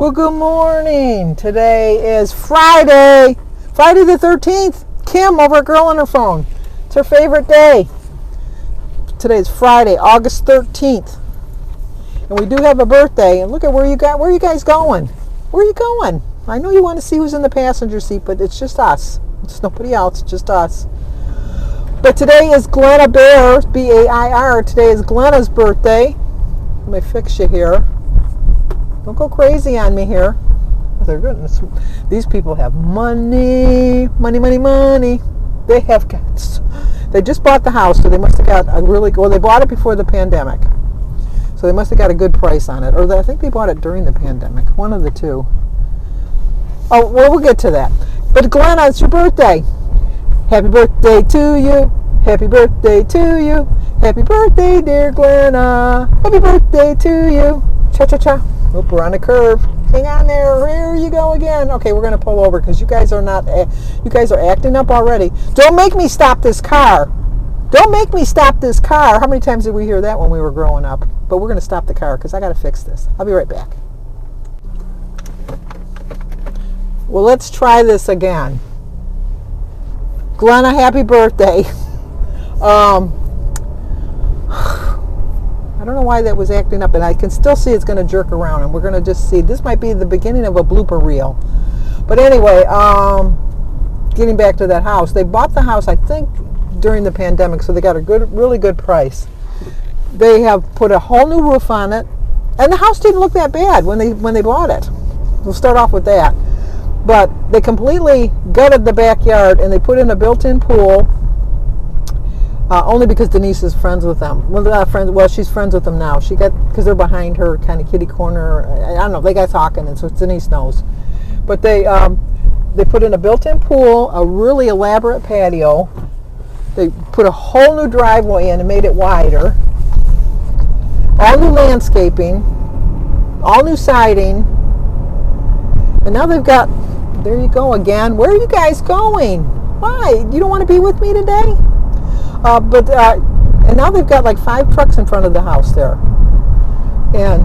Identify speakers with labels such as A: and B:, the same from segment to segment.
A: Well, good morning. Today is Friday the 13th. Kim over at Girl on her phone. It's her favorite day. Today is Friday, August 13th. And we do have a birthday. And look at where you guys going? Where are you going? I know you want to see who's in the passenger seat, but it's just us. It's nobody else, it's just us. But today is Glenna Bear, B-A-I-R. Today is Glenna's birthday. Let me fix you here. Don't go crazy on me here. Oh, they're good. These people have money. They just bought the house, so they must have got they bought it before the pandemic. So they must have got a good price on it. Or I think they bought it during the pandemic. One of the two. Oh, well, we'll get to that. But Glenna, it's your birthday. Happy birthday to you. Happy birthday to you. Happy birthday, dear Glenna. Happy birthday to you. Cha-cha-cha. Oop, we're on a curve. Hang on there. Here you go again. Okay, we're going to pull over because you guys are acting up already. Don't make me stop this car. Don't make me stop this car. How many times did we hear that when we were growing up? But we're going to stop the car because I got to fix this. I'll be right back. Well, let's try this again. Glenna, happy birthday. I don't know why that was acting up, and I can still see it's going to jerk around, and we're going to just see. This might be the beginning of a blooper reel. But anyway, getting back to that house. They bought the house, I think, during the pandemic, so they got a really good price. They have put a whole new roof on it, and the house didn't look that bad when they bought it. We'll start off with that. But they completely gutted the backyard, and they put in a built-in pool. Only because Denise is friends with them. Well, they're not friends. Well, she's friends with them now. Because they're behind her kind of kitty corner. I don't know. They got talking, and so Denise knows. But they put in a built-in pool, a really elaborate patio. They put a whole new driveway in and made it wider. All new landscaping, all new siding, and now they've got. There you go again. Where are you guys going? Why? You don't want to be with me today? And now they've got like 5 trucks in front of the house there, and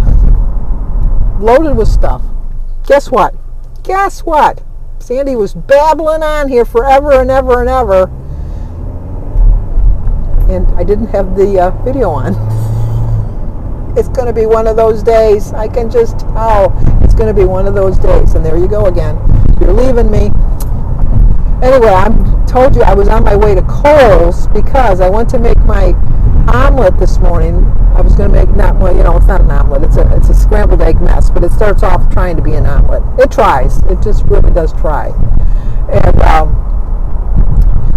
A: loaded with stuff. Guess what? Sandy was babbling on here forever and ever and ever, and I didn't have the video on. It's going to be one of those days. I can just tell it's going to be one of those days. And there you go again. You're leaving me. Anyway, I told you I was on my way to Kohl's because I went to make my omelet this morning. I was going to make it's not an omelet. It's a scrambled egg mess, but it starts off trying to be an omelet. It tries. It just really does try. And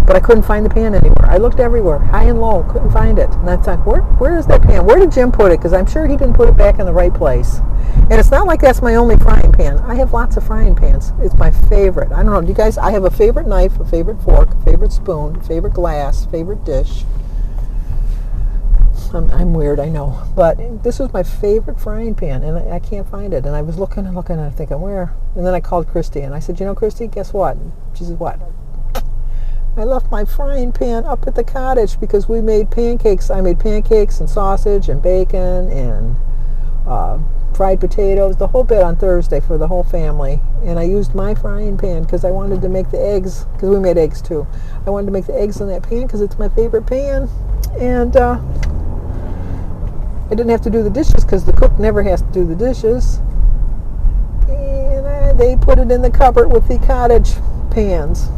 A: but I couldn't find the pan anywhere. I looked everywhere, high and low, couldn't find it. And I thought, where is that pan? Where did Jim put it? Because I'm sure he didn't put it back in the right place. And it's not like that's my only frying pan. I have lots of frying pans. It's my favorite. I don't know, do you guys, I have a favorite knife, a favorite fork, a favorite spoon, a favorite glass, favorite dish. I'm weird, I know. But this was my favorite frying pan, and I can't find it. And I was looking, and I'm thinking, where? And then I called Christy, and I said, Christy, guess what? She said, what? I left my frying pan up at the cottage because we made pancakes. I made pancakes and sausage and bacon and fried potatoes, the whole bit on Thursday for the whole family. And I used my frying pan because I wanted to make the eggs, because we made eggs too. I wanted to make the eggs in that pan because it's my favorite pan. And I didn't have to do the dishes because the cook never has to do the dishes. And they put it in the cupboard with the cottage pans.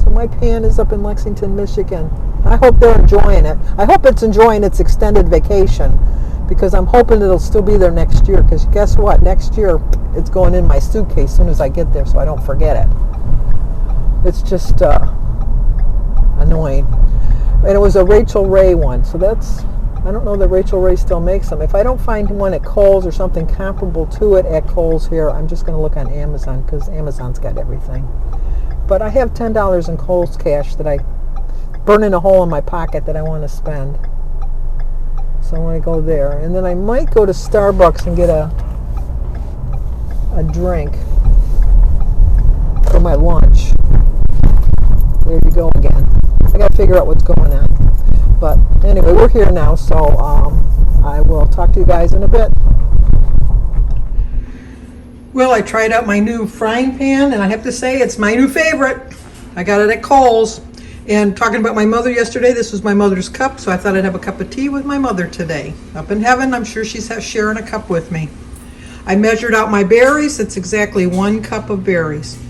A: So my pan is up in Lexington, Michigan. I hope they're enjoying it. I hope it's enjoying its extended vacation, because I'm hoping it'll still be there next year, because guess what? Next year it's going in my suitcase as soon as I get there so I don't forget it. It's just annoying. And it was a Rachel Ray one, so I don't know that Rachel Ray still makes them. If I don't find one at Kohl's or something comparable to it at Kohl's here, I'm just going to look on Amazon, because Amazon's got everything. But I have $10 in Kohl's cash that I burning a hole in my pocket that I want to spend. So I'm going to go there. And then I might go to Starbucks and get a drink for my lunch. There you go again. I got to figure out what's going on. But anyway, we're here now, so I will talk to you guys in a bit. Well, I tried out my new frying pan, and I have to say it's my new favorite. I got it at Kohl's. And talking about my mother yesterday, this was my mother's cup, so I thought I'd have a cup of tea with my mother today. Up in heaven, I'm sure she's sharing a cup with me. I measured out my berries. It's exactly 1 cup of berries.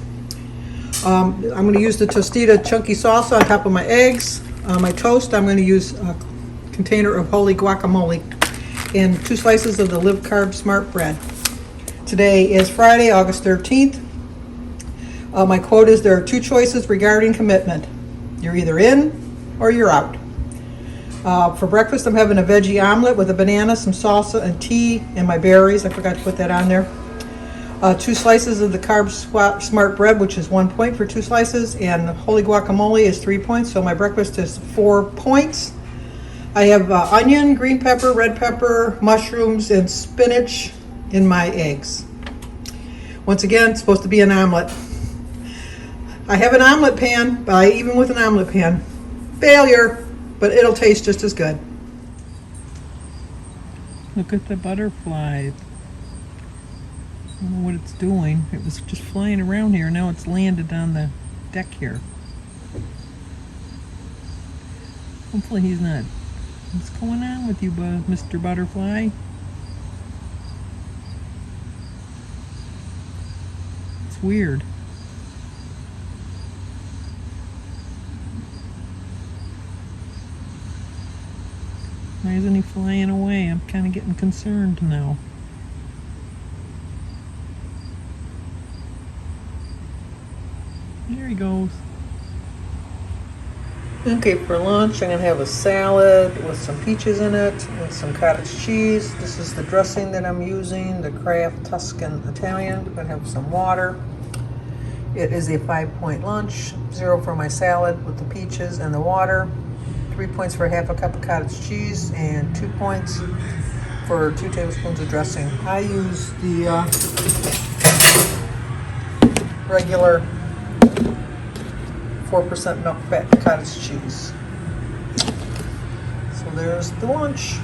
A: I'm going to use the Tostita chunky salsa on top of my eggs. My toast, I'm going to use a container of holy guacamole and 2 slices of the Live Carb Smart bread. Today is Friday, August 13th. My quote is, there are 2 choices regarding commitment. You're either in or you're out. For breakfast, I'm having a veggie omelet with a banana, some salsa, and tea, and my berries. I forgot to put that on there. 2 slices of the Carb Smart bread, which is 1 point for 2 slices, and holy guacamole is 3 points, so my breakfast is 4 points. I have onion, green pepper, red pepper, mushrooms, and spinach in my eggs. Once again, it's supposed to be an omelet. I have an omelet pan, but even with an omelet pan, failure, but it'll taste just as good.
B: Look at the butterfly. I don't know what it's doing. It was just flying around here. Now it's landed on the deck here. Hopefully he's not. What's going on with you, Mr. Butterfly? It's weird. Why isn't he flying away? I'm kind of getting concerned now. There he goes.
A: Okay, for lunch, I'm going to have a salad with some peaches in it, with some cottage cheese. This is the dressing that I'm using, the Kraft Tuscan Italian. I'm going to have some water. It is a 5-point lunch. 0 for my salad with the peaches and the water. 3 points for half a cup of cottage cheese, and 2 points for 2 tablespoons of dressing. I use the regular 4% milk fat cottage cheese. So there's the lunch.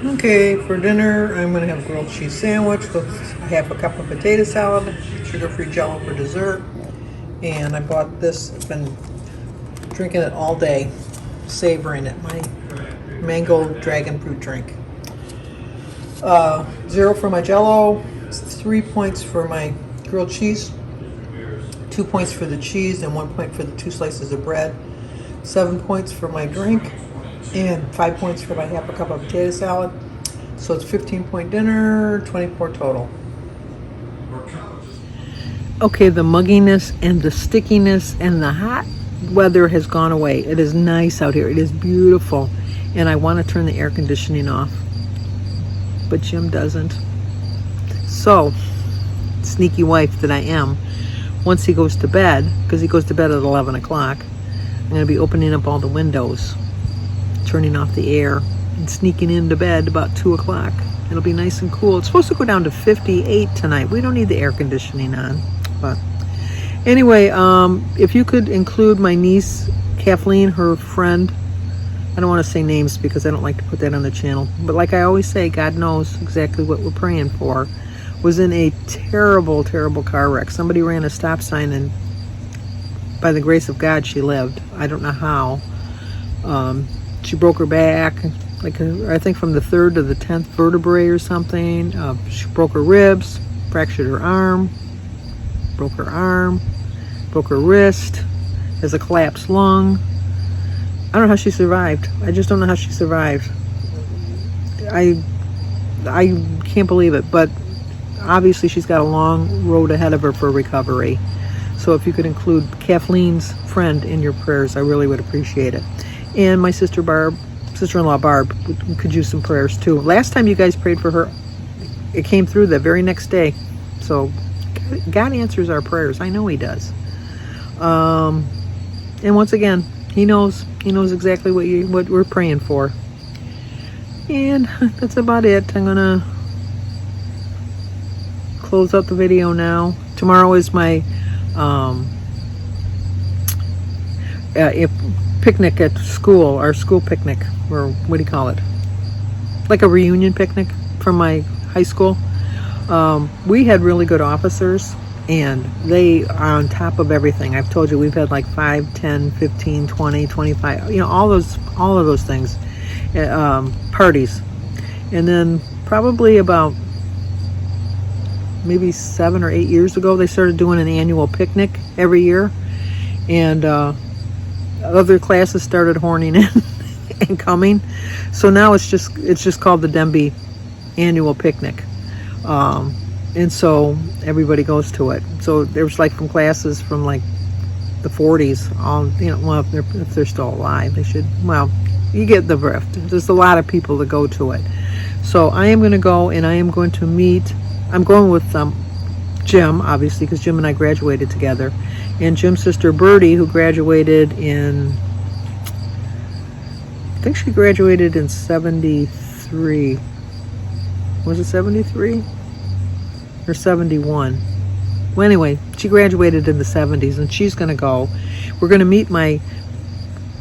A: Okay, for dinner, I'm going to have a grilled cheese sandwich with half a cup of potato salad, sugar-free Jello for dessert, and I bought this. I've been drinking it all day, savoring it, my mango dragon fruit drink. 0 for my Jello, 3 points for my grilled cheese, 2 points for the cheese, and 1 point for the 2 slices of bread. 7 points for my drink, and 5 points for my half a cup of potato salad. So it's 15-point dinner, 24 total.
B: Okay, the mugginess and the stickiness and the hot weather has gone away. It is nice out here. It is beautiful. And I want to turn the air conditioning off. But Jim doesn't. So, sneaky wife that I am, once he goes to bed, because he goes to bed at 11 o'clock, I'm going to be opening up all the windows, turning off the air, and sneaking into bed about 2 o'clock. It'll be nice and cool. It's supposed to go down to 58 tonight. We don't need the air conditioning on. But anyway, if you could include my niece, Kathleen, her friend. I don't want to say names because I don't like to put that on the channel. But like I always say, God knows exactly what we're praying for. Was in a terrible, terrible car wreck. Somebody ran a stop sign, and by the grace of God, she lived. I don't know how. She broke her back, I think from the 3rd to the 10th vertebrae or something. She broke her ribs, fractured her arm, broke her wrist, has a collapsed lung. I don't know how she survived. I just don't know how she survived. I can't believe it, but obviously she's got a long road ahead of her for recovery. So if you could include Kathleen's friend in your prayers, I really would appreciate it. And my sister-in-law Barb could use some prayers too. Last time you guys prayed for her, it came through the very next day. So God answers our prayers. I know he does. And once again, he knows exactly what we're praying for. And that's about it. I'm gonna close out the video now. Tomorrow is my picnic at school, our school picnic, or what do you call it? Like a reunion picnic from my high school. We had really good officers, and they are on top of everything. I've told you we've had like 5, 10, 15, 20, 25, all of those things, parties. And then probably about maybe 7 or 8 years ago, they started doing an annual picnic every year, and other classes started horning in and coming. So now it's just called the Denby annual picnic. And so everybody goes to it. So there's like from classes from like the 40s, all, well, if they're still alive, they should, well, you get the drift. There's a lot of people that go to it. So I am going to go, and I am going to meet, I'm going with Jim, obviously, because Jim and I graduated together, and Jim's sister Birdie, who graduated in, I think she graduated in 73. Was it 73 or 71? Well, anyway, she graduated in the 70s, and she's going to go. We're going to meet my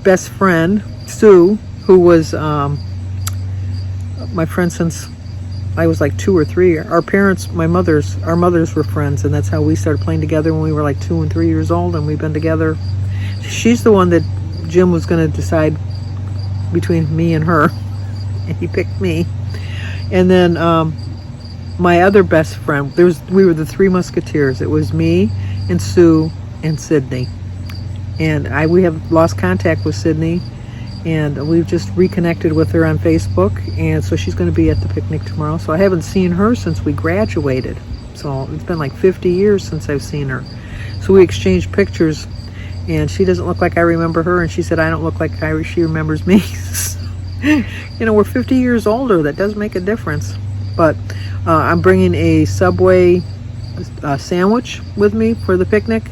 B: best friend, Sue, who was my friend since I was like 2 or 3. Our mothers were friends, and that's how we started playing together when we were like 2 and 3 years old, and we've been together. She's the one that Jim was going to decide between me and her, and he picked me. And then my other best friend, we were the 3 Musketeers. It was me and Sue and Sydney. And we have lost contact with Sydney, and we've just reconnected with her on Facebook, and so she's going to be at the picnic tomorrow. So I haven't seen her since we graduated. So it's been like 50 years since I've seen her. So we exchanged pictures, and she doesn't look like I remember her, and she said I don't look like she remembers me. We're 50 years older. That does make a difference. But I'm bringing a Subway sandwich with me for the picnic.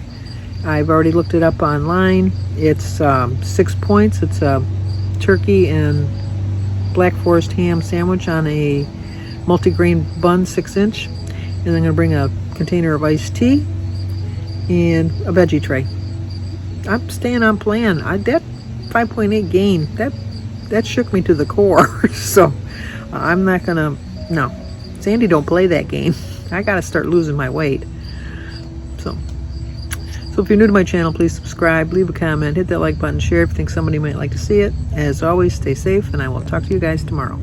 B: I've already looked it up online. It's 6 points. It's a turkey and Black Forest ham sandwich on a multigrain bun, 6-inch. And I'm going to bring a container of iced tea and a veggie tray. I'm staying on plan. That 5.8 gain, that shook me to the core. So I'm not gonna, no. Sandy don't play that game. I gotta start losing my weight. So if you're new to my channel, please subscribe, leave a comment, hit that like button, share if you think somebody might like to see it. As always, stay safe, and I will talk to you guys tomorrow.